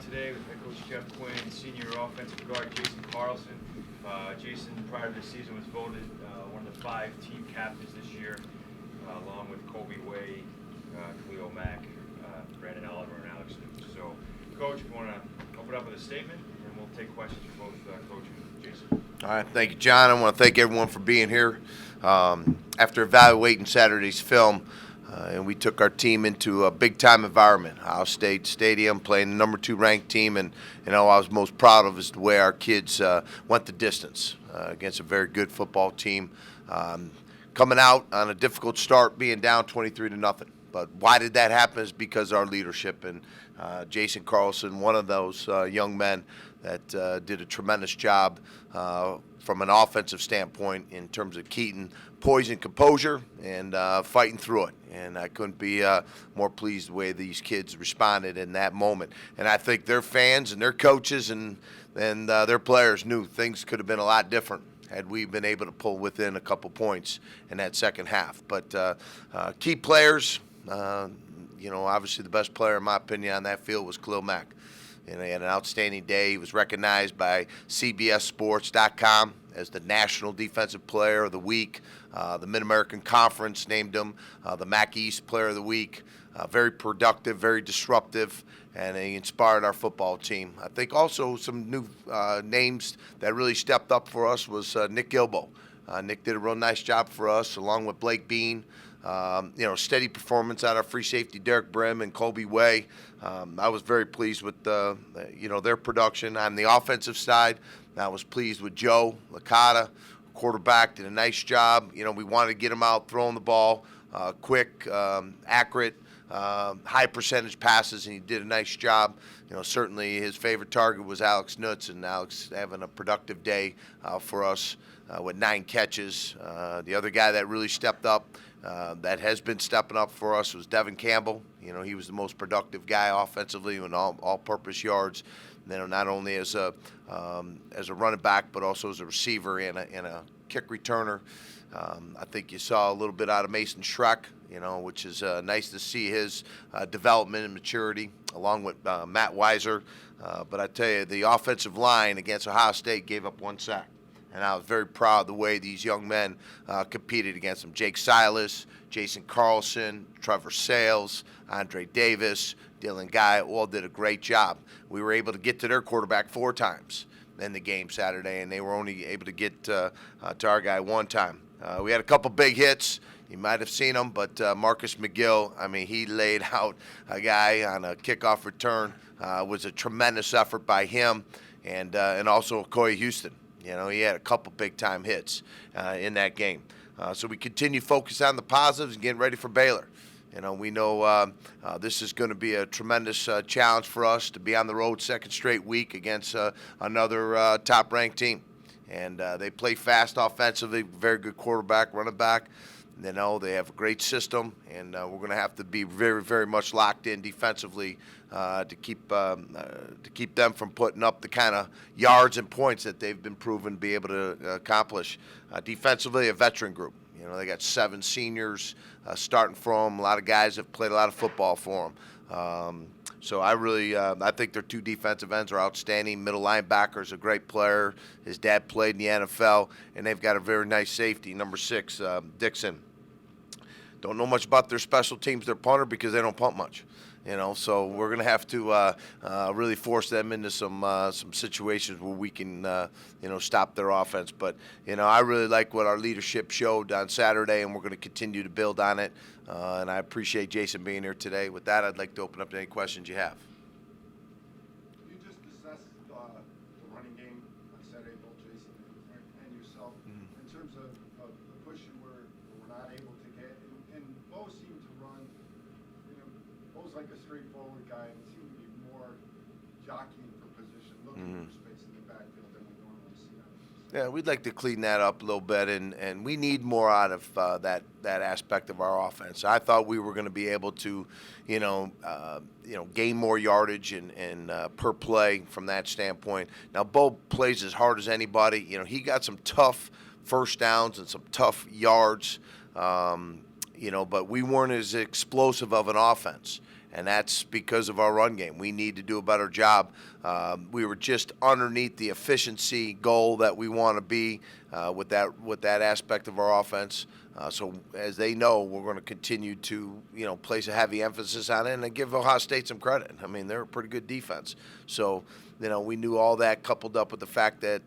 today with head coach Jeff Quinn and senior offensive guard Jason Carlson. Jason, prior to the season, was voted one of the 5 team captains this year, along with Kobe Way, Khalil Mack, Brandon Oliver, and Alex Newt. So, Coach, if you want to open up with a statement, and we'll take questions for both Coach and Jason. All right, thank you, John. I want to thank everyone for being here. After evaluating Saturday's film, and we took our team into a big-time environment, Ohio State Stadium, playing the number 2 ranked team, and I was most proud of is the way our kids went the distance against a very good football team. Coming out on a difficult start, being down 23-0. But why did that happen is because of our leadership, and Jason Carlson, one of those young men that did a tremendous job from an offensive standpoint in terms of keeping poise and composure and fighting through it. And I couldn't be more pleased the way these kids responded in that moment. And I think their fans and their coaches and their players knew things could have been a lot different had we been able to pull within a couple points in that second half. But key players, obviously the best player, in my opinion, on that field was Khalil Mack. And he had an outstanding day. He was recognized by CBSSports.com as the National Defensive Player of the Week. The Mid-American Conference named him the MAC East Player of the Week. Very productive, very disruptive, and he inspired our football team. I think also some new names that really stepped up for us was Nick Gilbo. Nick did a real nice job for us, along with Blake Bean. Steady performance out of free safety Derek Brim and Colby Way. I was very pleased with their production. On the offensive side, I was pleased with Joe Licata, quarterback, did a nice job. We wanted to get him out throwing the ball, quick, accurate, high percentage passes, and he did a nice job. Certainly his favorite target was Alex Nutz, and Alex having a productive day for us with 9 catches. The other guy that really stepped up, that has been stepping up for us, was Devin Campbell. He was the most productive guy offensively in all-purpose yards. Not only as a running back, but also as a receiver and a kick returner. I think you saw a little bit out of Mason Schreck, which is nice to see his development and maturity, along with Matt Weiser. But I tell you, the offensive line against Ohio State gave up 1 sack. And I was very proud of the way these young men competed against them. Jake Silas, Jason Carlson, Trevor Sales, Andre Davis, Dylan Guy all did a great job. We were able to get to their quarterback 4 times in the game Saturday, and they were only able to get to our guy 1 time. We had a couple big hits. You might have seen them, but Marcus McGill, he laid out a guy on a kickoff return. It was a tremendous effort by him, and also Corey Houston. He had a couple big-time hits in that game. So we continue to focus on the positives and getting ready for Baylor. We know this is going to be a tremendous challenge for us to be on the road second straight week against another top-ranked team. And they play fast offensively, very good quarterback, running back. They have a great system, and we're going to have to be very, very much locked in defensively to keep them from putting up the kind of yards and points that they've been proven to be able to accomplish. Defensively, a veteran group. They got 7 seniors starting for them. A lot of guys have played a lot of football for them. So I think their 2 defensive ends are outstanding. Middle linebacker is a great player. His dad played in the NFL, and they've got a very nice safety, number 6, Dixon. Don't know much about their special teams, their punter, because they don't punt much. So we're going to have to really force them into some situations where we can, stop their offense. But, I really like what our leadership showed on Saturday, and we're going to continue to build on it. And I appreciate Jason being here today. With that, I'd like to open up to any questions you have. You just assessed the running game on Saturday, both Jason and yourself, in terms of the push you were not able to get. And Bo seemed to run, Bo's like a straightforward guy, and seemed to be more jockeying for position, looking for space in the backfield than we normally see on him. Yeah, we'd like to clean that up a little bit, and we need more out of that aspect of our offense. I thought we were going to be able to, gain more yardage and per play from that standpoint. Now, Bo plays as hard as anybody. He got some tough first downs and some tough yards, but we weren't as explosive of an offense. and that's because of our run game. We need to do a better job. We were just underneath the efficiency goal that we want to be with that aspect of our offense. So as they know, we're going to continue to, place a heavy emphasis on it, and I give Ohio State some credit. I mean, they're a pretty good defense. So, we knew all that coupled up with the fact that,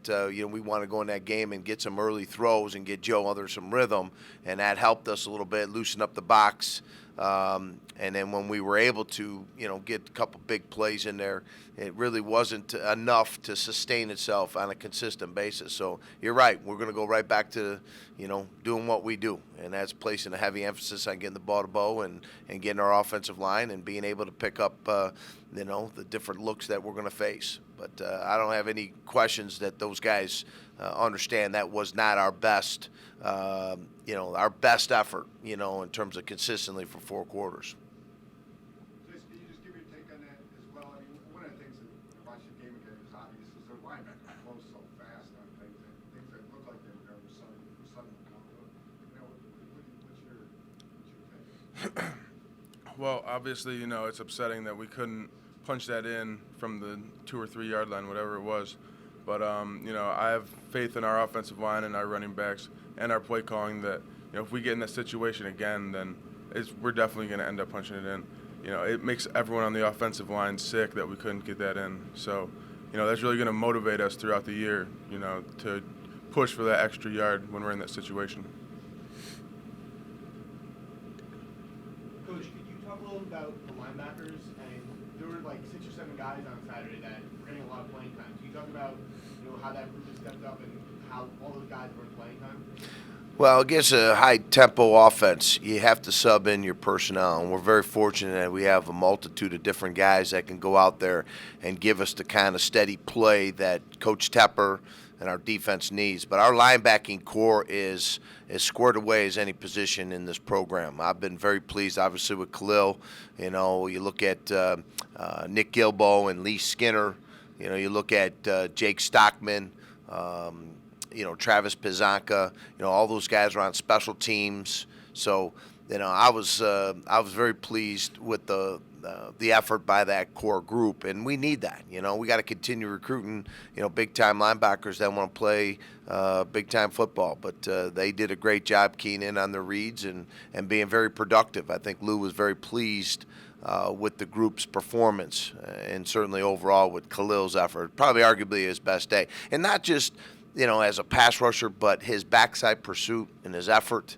we want to go in that game and get some early throws and get Joe under some rhythm, and that helped us a little bit, loosen up the box. And then when we were able to, get a couple big plays in there, it really wasn't enough to sustain itself on a consistent basis. So you're right. We're going to go right back to, doing what we do, and that's placing a heavy emphasis on getting the ball to Bo and getting our offensive line and being able to pick up, the different looks that we're going to face. But I don't have any questions that those guys understand that was not our best, our best effort, in terms of consistently for 4 quarters. Jason, can you just give your take on that as well? I mean, one of the things that when I watched the game again is obvious is their linebackers close so fast on things that look like they were never sudden. What's your take? Well, obviously, it's upsetting that we couldn't punch that in from the 2 or 3 yard line, whatever it was. But, I have faith in our offensive line and our running backs and our play calling that, if we get in that situation again, then we're definitely going to end up punching it in. It makes everyone on the offensive line sick that we couldn't get that in. So, that's really going to motivate us throughout the year, to push for that extra yard when we're in that situation. Coach, could you talk a little about the linebackers? I mean, there were like 6 or 7 guys on Saturday that were getting a lot of playing time. Can you talk about, how that group has stepped up and how all those guys were in playing time? Well, against a high-tempo offense, you have to sub in your personnel, and we're very fortunate that we have a multitude of different guys that can go out there and give us the kind of steady play that Coach Tepper and our defense needs. But our linebacking core is as squared away as any position in this program. I've been very pleased, obviously, with Khalil. You look at Nick Gilbo and Lee Skinner. You look at Jake Stockman, Travis Pizanka. All those guys are on special teams. So, I was very pleased with the effort by that core group, and we need that. We got to continue recruiting, big-time linebackers that want to play big-time football. But they did a great job keying in on their reads and being very productive. I think Lou was very pleased with the group's performance, and certainly overall with Khalil's effort. Probably arguably his best day. And not just, as a pass rusher, but his backside pursuit and his effort,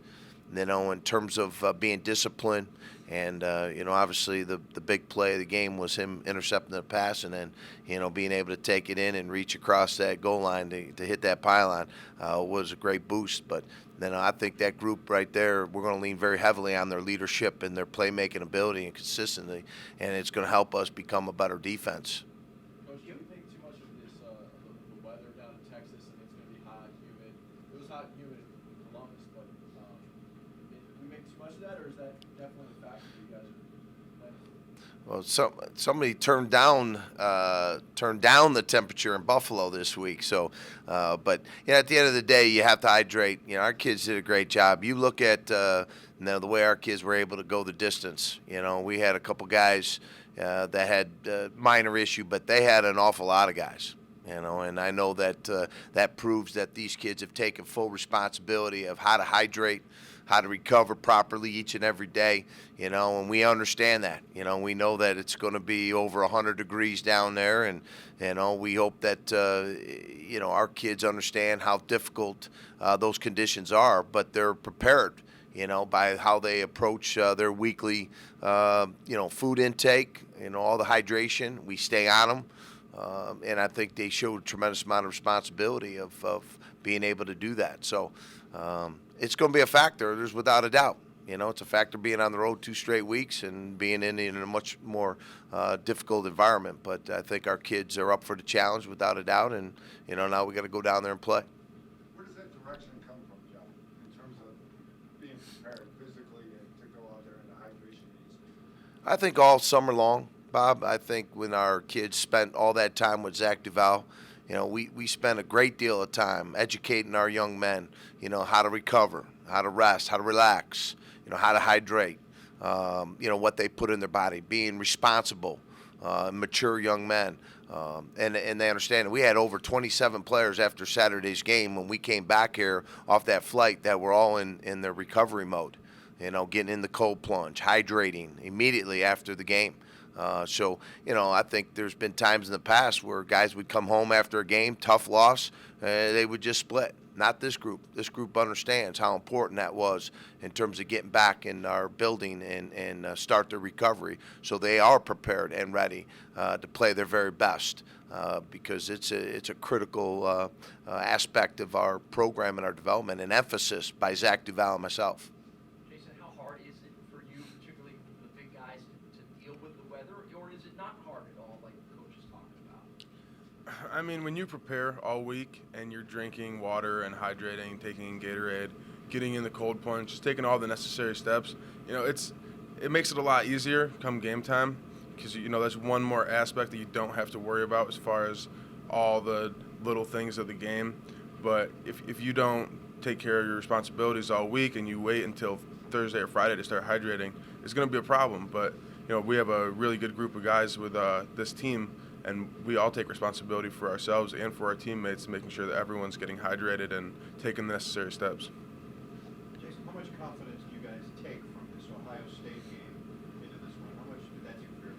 in terms of being disciplined. And, obviously the big play of the game was him intercepting the pass and then, being able to take it in and reach across that goal line to hit that pylon was a great boost. But then I think that group right there, we're going to lean very heavily on their leadership and their playmaking ability and consistency, and it's going to help us become a better defense. Coach, you make too much of this the weather down in Texas, and it's going to be hot, humid. It was hot and humid in Columbus, but do we make too much of that, or is that definitely a factor you guys are playing? Well, somebody turned down the temperature in Buffalo this week. So, but at the end of the day, you have to hydrate. Our kids did a great job. You look at the way our kids were able to go the distance. We had a couple guys that had minor issue, but they had an awful lot of guys. And I know that that proves that these kids have taken full responsibility of how to hydrate, how to recover properly each and every day, and we understand that. We know that it's going to be over 100 degrees down there, and, we hope that, our kids understand how difficult those conditions are, but they're prepared, by how they approach their weekly, food intake, all the hydration. We stay on them. And I think they showed a tremendous amount of responsibility of being able to do that. So it's going to be a factor. There's without a doubt. It's a factor being on the road 2 straight weeks and being in a much more difficult environment. But I think our kids are up for the challenge without a doubt. And, now we got to go down there and play. Where does that direction come from, Jeff, in terms of being prepared physically to go out there in the hydration needs? I think all summer long, Bob. I think when our kids spent all that time with Zach Duval, we spent a great deal of time educating our young men, how to recover, how to rest, how to relax, how to hydrate. what they put in their body, being responsible, mature young men. And they understand it. We had over 27 players after Saturday's game when we came back here off that flight that were all in their recovery mode, getting in the cold plunge, hydrating immediately after the game. So, I think there's been times in the past where guys would come home after a game, tough loss, they would just split. Not this group. This group understands how important that was in terms of getting back in our building and start their recovery. So they are prepared and ready to play their very best because it's a critical aspect of our program and our development and emphasis by Zach Duval and myself. Jason, how hard is it for you, particularly the big guys, to deal with the weather, or is it not hard at all, like the coach is talking about? I mean, when you prepare all week and you're drinking water and hydrating, taking Gatorade, getting in the cold plunge, just taking all the necessary steps, it makes it a lot easier come game time because, that's one more aspect that you don't have to worry about as far as all the little things of the game. But if you don't take care of your responsibilities all week and you wait until Thursday or Friday to start hydrating, it's going to be a problem. But, we have a really good group of guys with this team, and we all take responsibility for ourselves and for our teammates, making sure that everyone's getting hydrated and taking the necessary steps. Jason, how much confidence do you guys take from this Ohio State game into this one? How much did that do for your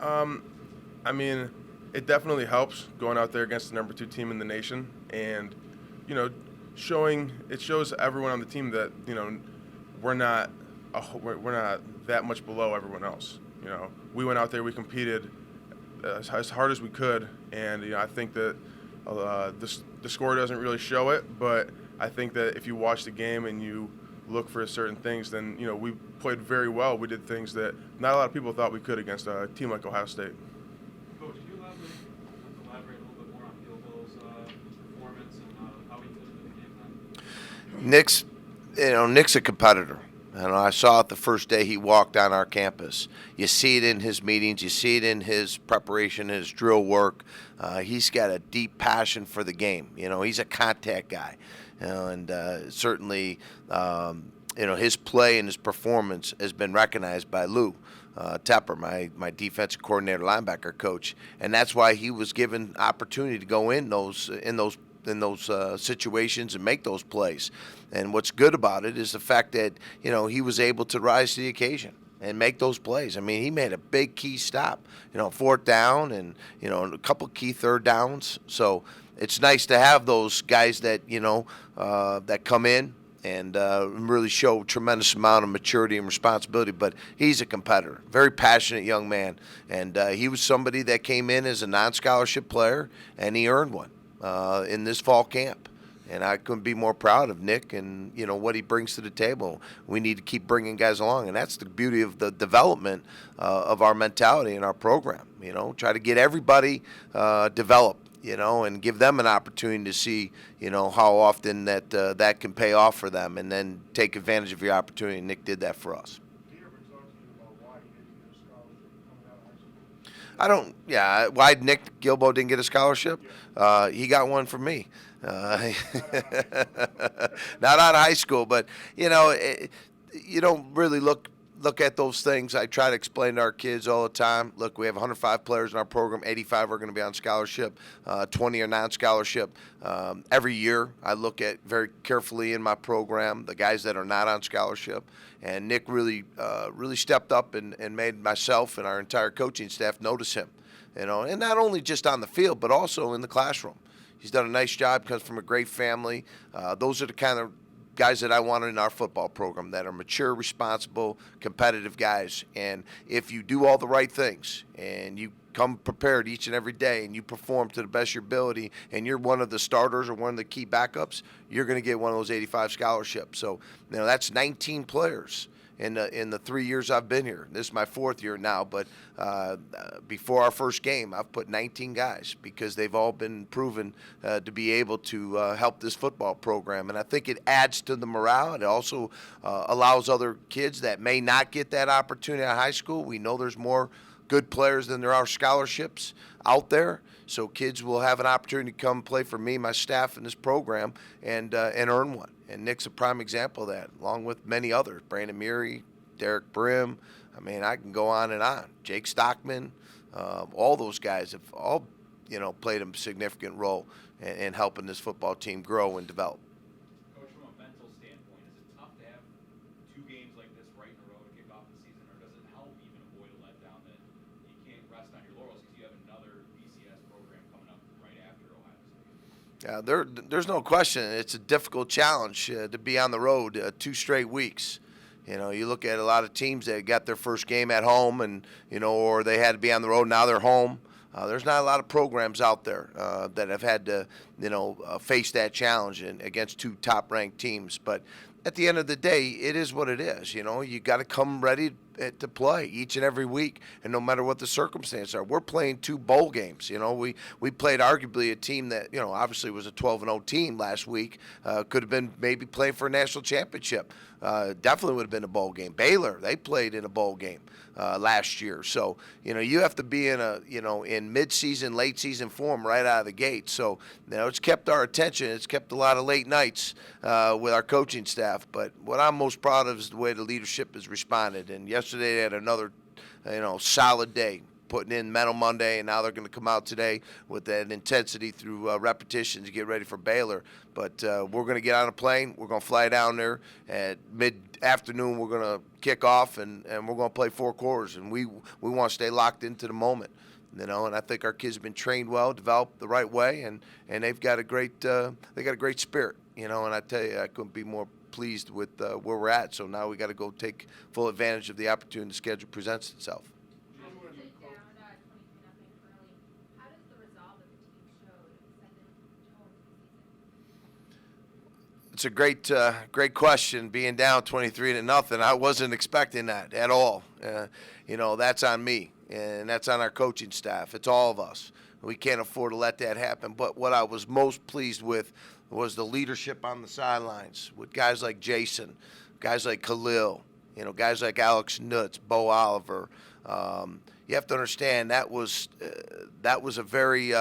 confidence? I mean, it definitely helps going out there against the number 2 team in the nation, and it shows everyone on the team that we're not that much below everyone else. We went out there, we competed as hard as we could, and I think that the score doesn't really show it, but I think that if you watch the game and you look for certain things, then we played very well. We did things that not a lot of people thought we could against a team like Ohio State. Coach, can you elaborate a little bit more on Gilbo's performance and how he did in the game plan? Nick's a competitor. I saw it the first day he walked on our campus. You see it in his meetings. You see it in his preparation, his drill work. He's got a deep passion for the game. He's a contact guy. And certainly, his play and his performance has been recognized by Lou Tepper, my defensive coordinator, linebacker coach. And that's why he was given opportunity to go in those situations and make those plays. And what's good about it is the fact that, he was able to rise to the occasion and make those plays. I mean, he made a big key stop, 4th down and, a couple key 3rd downs. So it's nice to have those guys that, that come in and really show a tremendous amount of maturity and responsibility. But he's a competitor, very passionate young man. And he was somebody that came in as a non-scholarship player, and he earned one in this fall camp. And I couldn't be more proud of Nick and, what he brings to the table. We need to keep bringing guys along, and that's the beauty of the development of our mentality in our program. Try to get everybody developed, and give them an opportunity to see, how often that can pay off for them, and then take advantage of your opportunity. And Nick did that for us. Did he ever talk to you about why he didn't get a scholarship coming out of high school? Why Nick Gilbo didn't get a scholarship? He got one from me. Not out of high school, but, you don't really look at those things. I try to explain to our kids all the time. Look, we have 105 players in our program. 85 are going to be on scholarship. 20 are non-scholarship. Every year, I look at very carefully in my program the guys that are not on scholarship. And Nick really stepped up and made myself and our entire coaching staff notice him. And not only just on the field, but also in the classroom. He's done a nice job, comes from a great family. Those are the kind of guys that I wanted in our football program that are mature, responsible, competitive guys. And if you do all the right things and you come prepared each and every day and you perform to the best of your ability and you're one of the starters or one of the key backups, you're going to get one of those 85 scholarships. So, that's 19 players in the 3 years I've been here. This is my 4th year now, but before our first game, I've put 19 guys because they've all been proven to be able to help this football program. And I think it adds to the morale. It also allows other kids that may not get that opportunity at high school. We know there's more good players than there are scholarships out there. So kids will have an opportunity to come play for me, my staff in this program, and earn one. And Nick's a prime example of that, along with many others. Brandon Murray, Derek Brim. I mean, I can go on and on. Jake Stockman, all those guys have all, played a significant role in helping this football team grow and develop. Coach, from a mental standpoint, is it tough to have 2 games like this right in a row to kick off the season, or does it help even avoid a letdown that you can't rest on your laurels because you have another BCS program coming up right after Ohio State? Yeah, there's no question. It's a difficult challenge to be on the road 2 straight weeks. You look at a lot of teams that got their first game at home and, or they had to be on the road. Now they're home. There's not a lot of programs out there that have had to, face that challenge against 2 top-ranked teams. But at the end of the day, it is what it is. You got to come ready to play each and every week, and no matter what the circumstances are. We're playing 2 bowl games. We played arguably a team that, obviously was a 12-0 team last week. Could have been maybe playing for a national championship. Definitely would have been a bowl game. Baylor, they played in a bowl game last year. So, you have to be in mid-season, late-season form right out of the gate. So, it's kept our attention. It's kept a lot of late nights with our coaching staff. But what I'm most proud of is the way the leadership has responded. And yesterday they had another, solid day, putting in Mental Monday, and now they're going to come out today with that intensity through repetitions to get ready for Baylor. But we're going to get on a plane. We're going to fly down there at mid-afternoon. We're going to kick off, and we're going to play 4 quarters. And we want to stay locked into the moment, and I think our kids have been trained well, developed the right way, and they've got a great spirit, and I tell you, I couldn't be more pleased with where we're at. So now we got to go take full advantage of the opportunity the schedule presents itself. It's a great question. Being down 23-0, I wasn't expecting that at all. That's on me, and that's on our coaching staff. It's all of us. We can't afford to let that happen. But what I was most pleased with was the leadership on the sidelines with guys like Jason, guys like Khalil, guys like Alex Nutz, Bo Oliver. You have to understand that was a very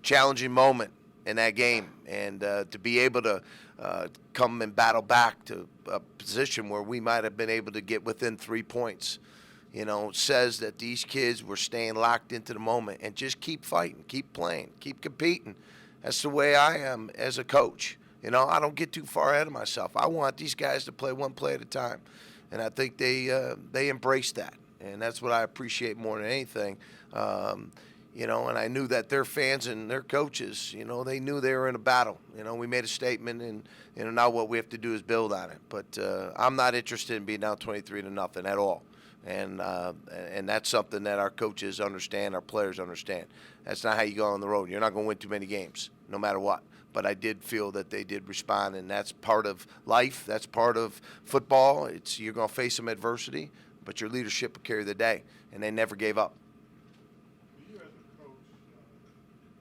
challenging moment in that game, and to be able to come and battle back to a position where we might have been able to get within 3 points, says that these kids were staying locked into the moment and just keep fighting, keep playing, keep competing. That's the way I am as a coach. I don't get too far ahead of myself. I want these guys to play one play at a time, and I think they embrace that, and that's what I appreciate more than anything. And I knew that their fans and their coaches, they knew they were in a battle. We made a statement, and now what we have to do is build on it. But I'm not interested in being down 23-0 at all. And that's something that our coaches understand, our players understand. That's not how you go on the road. You're not going to win too many games, no matter what. But I did feel that they did respond, and that's part of life. That's part of football. You're going to face some adversity, but your leadership will carry the day, and they never gave up. You as a coach,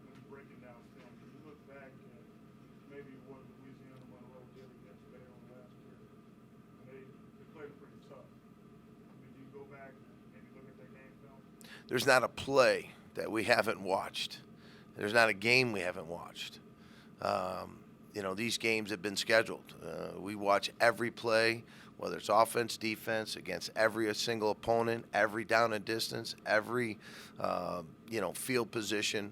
when you're breaking down film, can you look back at maybe what Louisiana Monroe did against Baylor last year? They played pretty tough. You go back and maybe look at their game film? There's not a play that we haven't watched. There's not a game we haven't watched. These games have been scheduled. We watch every play, whether it's offense, defense, against every single opponent, every down and distance, every, field position.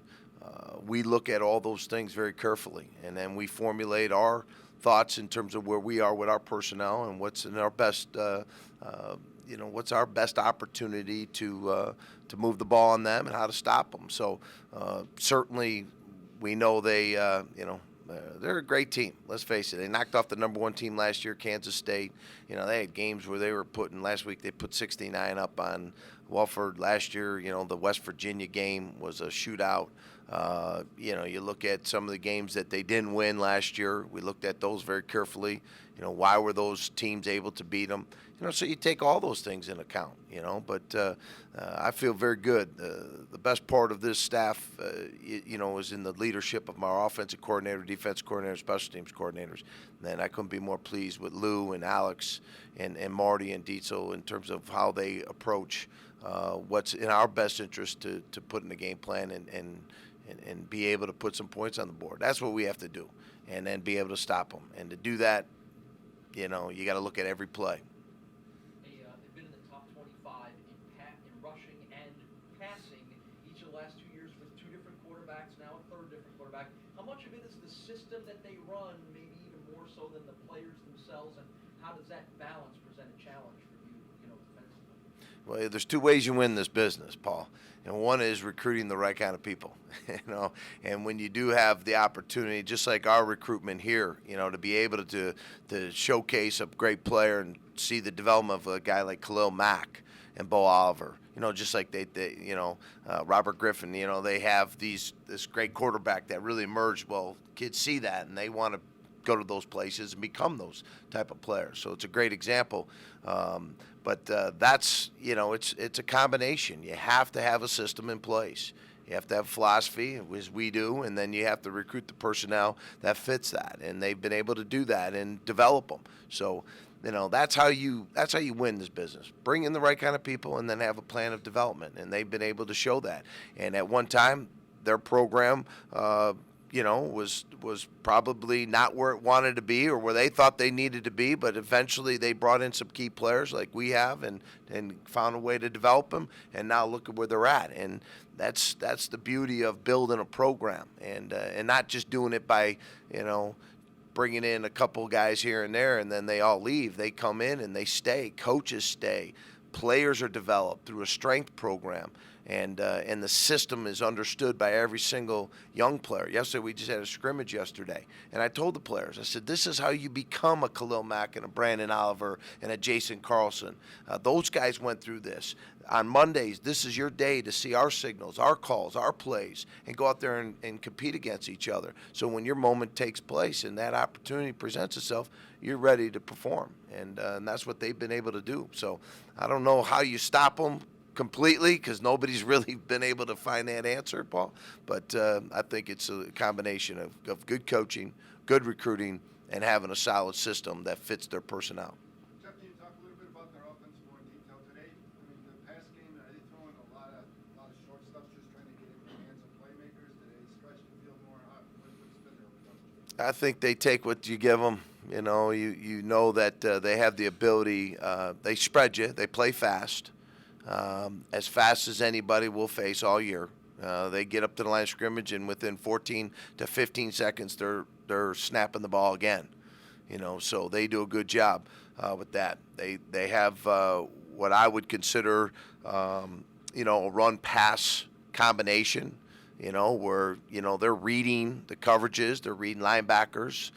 We look at all those things very carefully, and then we formulate our thoughts in terms of where we are with our personnel and what's in our best, what's our best opportunity to move the ball on them and how to stop them. So certainly we know they're a great team. Let's face it. They knocked off the number 1 team last year, Kansas State. They had games where they were last week they put 69 up on Wofford. Last year, the West Virginia game was a shootout. You look at some of the games that they didn't win last year. We looked at those very carefully. Why were those teams able to beat them? So you take all those things into account, But I feel very good. The best part of this staff, is in the leadership of my offensive coordinator, defensive coordinator, special teams coordinators. And I couldn't be more pleased with Lou and Alex and Marty and Dietzel in terms of how they approach what's in our best interest to put in the game plan and be able to put some points on the board. That's what we have to do, and then be able to stop them. And to do that, you got to look at every play. The quarterback. How much of it is the system that they run, maybe even more so than the players themselves, and how does that balance present a challenge for you, defensively? Well, there's two ways you win this business, Paul. And one is recruiting the right kind of people, And when you do have the opportunity, just like our recruitment here, to be able to showcase a great player and see the development of a guy like Khalil Mack and Bo Oliver, just like they Robert Griffin, they have this great quarterback that really emerged. Well, kids see that and they want to go to those places and become those type of players. So it's a great example. But that's, it's a combination. You have to have a system in place. You have to have philosophy, as we do, and then you have to recruit the personnel that fits that. And they've been able to do that and develop them. So, that's how you win this business. Bring in the right kind of people and then have a plan of development. And they've been able to show that. And at one time, their program was probably not where it wanted to be or where they thought they needed to be, but eventually they brought in some key players like we have and found a way to develop them, and now look at where they're at. And that's the beauty of building a program and not just doing it by, bringing in a couple guys here and there and then they all leave. They come in and they stay. Coaches stay. Players are developed through a strength program. And the system is understood by every single young player. Yesterday, we just had a scrimmage yesterday. And I told the players, I said, this is how you become a Khalil Mack and a Brandon Oliver and a Jason Carlson. Those guys went through this. On Mondays, this is your day to see our signals, our calls, our plays, and go out there and compete against each other. So when your moment takes place and that opportunity presents itself, you're ready to perform. And that's what they've been able to do. So I don't know how you stop them completely, because nobody's really been able to find that answer, Paul. But I think it's a combination of good coaching, good recruiting, and having a solid system that fits their personnel. Jeff, can you talk a little bit about their offense more in detail today? I mean, the pass game, are they throwing a lot of short stuff, just trying to get in the hands of playmakers? Do they stretch the field more? What's been their approach? I think they take what you give them. You know that they have the ability. They spread you. They play fast. As fast as anybody will face all year. They get up to the line of scrimmage, and within 14 to 15 seconds, they're snapping the ball again. So they do a good job with that. They have what I would consider, a run-pass combination. Where they're reading the coverages, they're reading linebackers,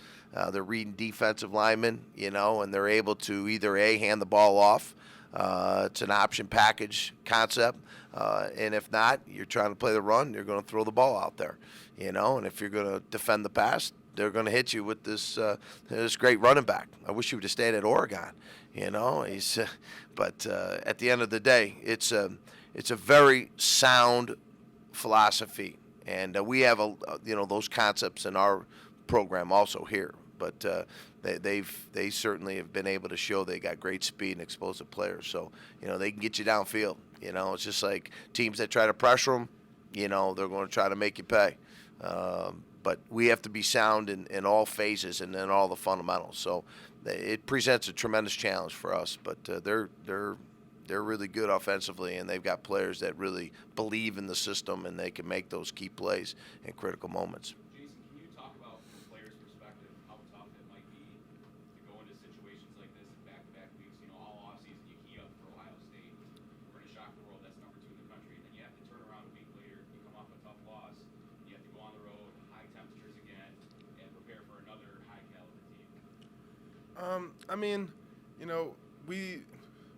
they're reading defensive linemen, and they're able to either hand the ball off. It's an option package concept, and if not, you're trying to play the run, you're going to throw the ball out there, and if you're going to defend the pass, they're going to hit you with this great running back. I wish he would have stayed at Oregon, but at the end of the day, it's a very sound philosophy, and we have those concepts in our program also here, but they certainly have been able to show they got great speed and explosive players. So, they can get you downfield. It's just like teams that try to pressure them, they're going to try to make you pay. But we have to be sound in all phases and in all the fundamentals. So it presents a tremendous challenge for us. But they're really good offensively, and they've got players that really believe in the system, and they can make those key plays in critical moments. Jason, can you talk about from a player's perspective how tough it might be to go into situations like this in back-to-back weeks? All offseason you key up for Ohio State. We're going to shock the world. That's number 2 in the country. And then you have to turn around a week later. You come off a tough loss. You have to go on the road, high temperatures again, and prepare for another high-caliber team.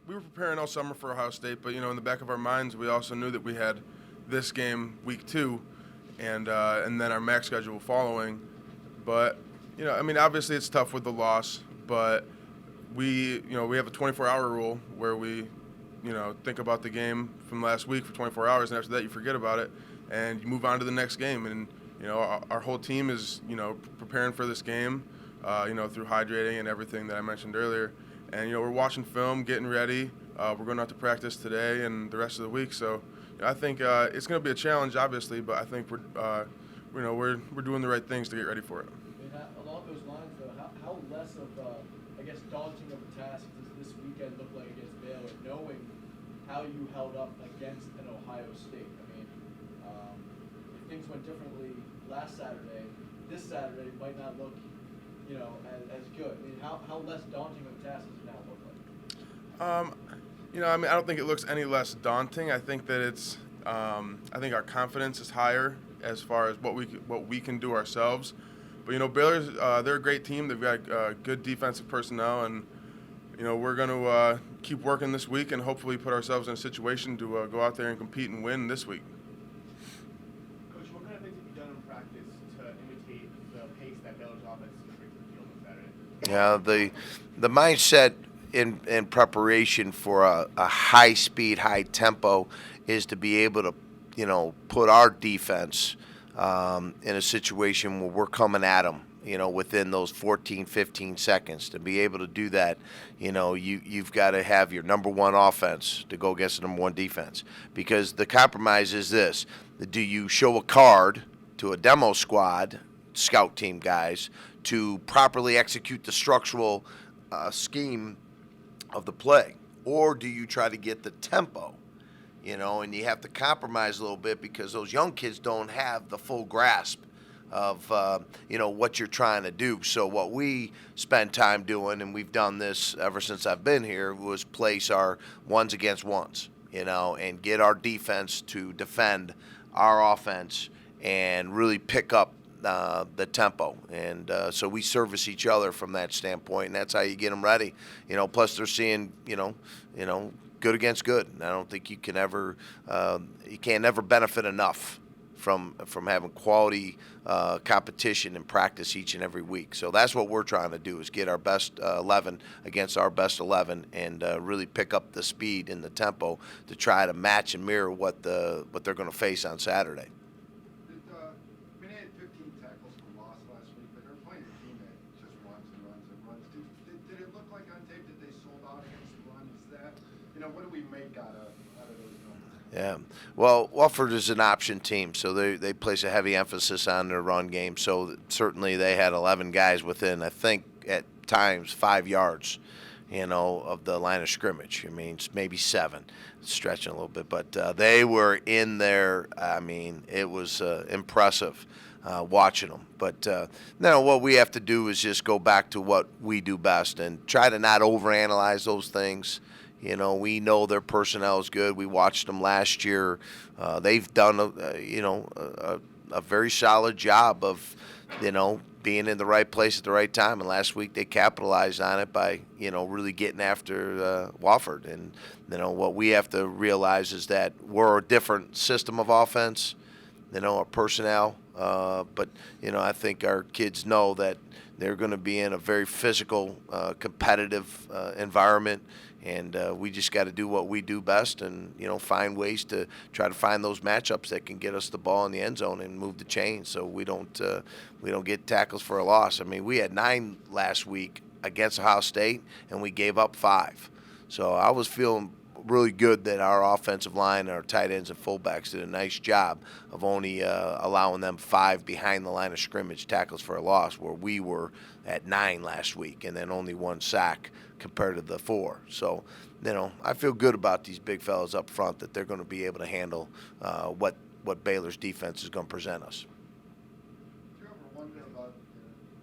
We were preparing all summer for Ohio State, but in the back of our minds, we also knew that we had this game week 2, and then our MAC schedule following. But obviously it's tough with the loss, but we have a 24-hour rule where we think about the game from last week for 24 hours, and after that you forget about it and you move on to the next game. And our whole team is preparing for this game, through hydrating and everything that I mentioned earlier. And we're watching film, getting ready. We're going out to practice today and the rest of the week. So I think it's going to be a challenge, obviously, but I think we're doing the right things to get ready for it. Along those lines, though, how less of daunting of a task does this weekend look like against Baylor, knowing how you held up against an Ohio State? If things went differently last Saturday, this Saturday might not look, as good. I mean, how less daunting of a task does it now look like? I don't think it looks any less daunting. I think that it's, I think our confidence is higher as far as what we can do ourselves. But Baylor's they're a great team. They've got good defensive personnel, and we're going to keep working this week and hopefully put ourselves in a situation to go out there and compete and win this week. Coach, what kind of things have you done in practice to imitate the pace that Baylor's offense is going to bring to the field on Saturday? Yeah, the mindset in preparation for a high speed, high tempo is to be able to, put our defense in a situation where we're coming at them, within those 14, 15 seconds. To be able to do that, you've got to have your number one offense to go against the number one defense. Because the compromise is this: do you show a card to a demo squad, scout team guys, to properly execute the structural scheme of the play, or do you try to get the tempo? And you have to compromise a little bit because those young kids don't have the full grasp of what you're trying to do. So what we spend time doing, and we've done this ever since I've been here, was place our ones against ones, and get our defense to defend our offense and really pick up the tempo. And so we service each other from that standpoint, and that's how you get them ready. Plus they're seeing, good against good. And I don't think you can ever, you can't ever benefit enough from having quality competition and practice each and every week. So that's what we're trying to do, is get our best 11 against our best 11 and really pick up the speed and the tempo to try to match and mirror what they're going to face on Saturday. They had 15 tackles for loss last week, but they're playing a team that just runs and runs and runs. Did it look like on tape that they sold out against the run? Is that, what do we make out of those numbers? Yeah. Well, Wofford is an option team, so they place a heavy emphasis on their run game. So certainly they had 11 guys within, I think, at times 5 yards, of the line of scrimmage. I mean, maybe 7, stretching a little bit, but they were in there. I mean, it was impressive watching them. But now what we have to do is just go back to what we do best and try to not overanalyze those things. We know their personnel is good. We watched them last year. They've done a very solid job of, being in the right place at the right time. And last week they capitalized on it by, really getting after Wofford. And, what we have to realize is that we're a different system of offense, our personnel. But, I think our kids know that they're going to be in a very physical, competitive environment. And we just got to do what we do best and, find ways to try to find those matchups that can get us the ball in the end zone and move the chains so we don't get tackles for a loss. I mean, we had 9 last week against Ohio State, and we gave up 5. So I was feeling really good that our offensive line, our tight ends and fullbacks did a nice job of only allowing them 5 behind the line of scrimmage tackles for a loss, where we were at 9 last week and then only 1 sack compared to the 4. So, I feel good about these big fellas up front, that they're going to be able to handle what Baylor's defense is going to present us. Do you ever wonder about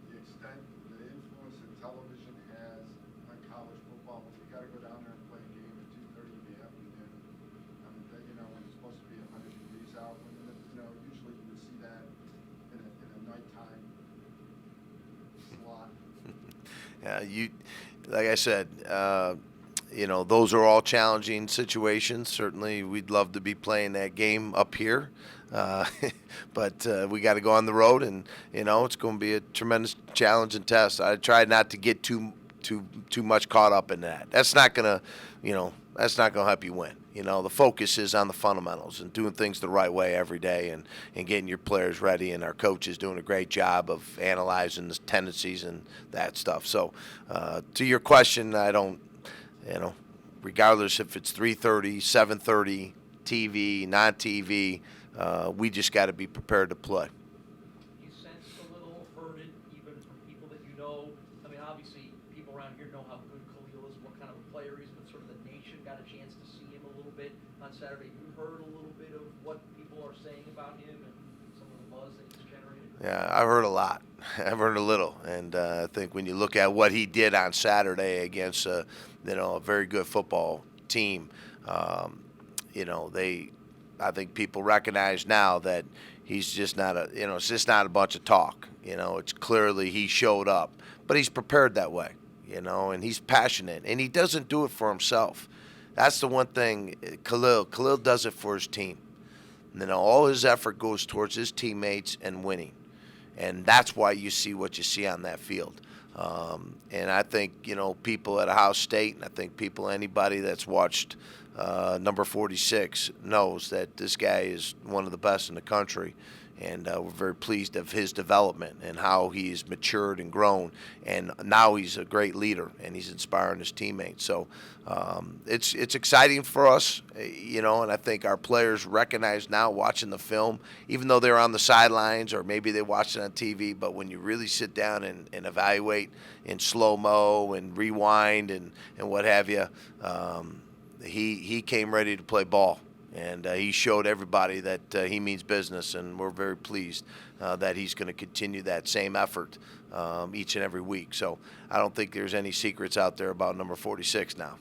the extent, the influence that television has on college football? When you got to go down there and play a game at 2:30 in the afternoon, when it's supposed to be 100 degrees out, usually you would see that in a nighttime slot. Yeah, like I said, those are all challenging situations. Certainly, we'd love to be playing that game up here, but we got to go on the road, and it's going to be a tremendous challenge and test. I try not to get too much caught up in that. That's not gonna, help you win. The focus is on the fundamentals and doing things the right way every day, and getting your players ready. And our coach is doing a great job of analyzing the tendencies and that stuff. So, to your question, I don't, regardless if it's 3:30, 7:30, TV, non-TV, we just got to be prepared to play. You sense a little hurted even from people that you know? I mean, obviously, people around here know how good Khalil is, what kind of a player he is, but sort of the nation got a chance to see him a little bit on Saturday. You heard a little bit of what people are saying about him and some of the buzz that he's generated? Yeah, I've heard a lot. I've heard a little, and I think when you look at what he did on Saturday against a very good football team, I think people recognize now that he's just not it's just not a bunch of talk. It's clearly he showed up, but he's prepared that way, and he's passionate, and he doesn't do it for himself. That's the one thing. Khalil does it for his team. All his effort goes towards his teammates and winning. And that's why you see what you see on that field. And I think, people at Ohio State, and I think anybody that's watched number 46 knows that this guy is one of the best in the country. And we're very pleased of his development and how he's matured and grown. And now he's a great leader, and he's inspiring his teammates. So it's exciting for us, and I think our players recognize now watching the film, even though they're on the sidelines or maybe they watch it on TV, but when you really sit down and evaluate in slow-mo and rewind and what have you, he came ready to play ball. And he showed everybody that he means business, and we're very pleased that he's going to continue that same effort each and every week. So I don't think there's any secrets out there about number 46 now.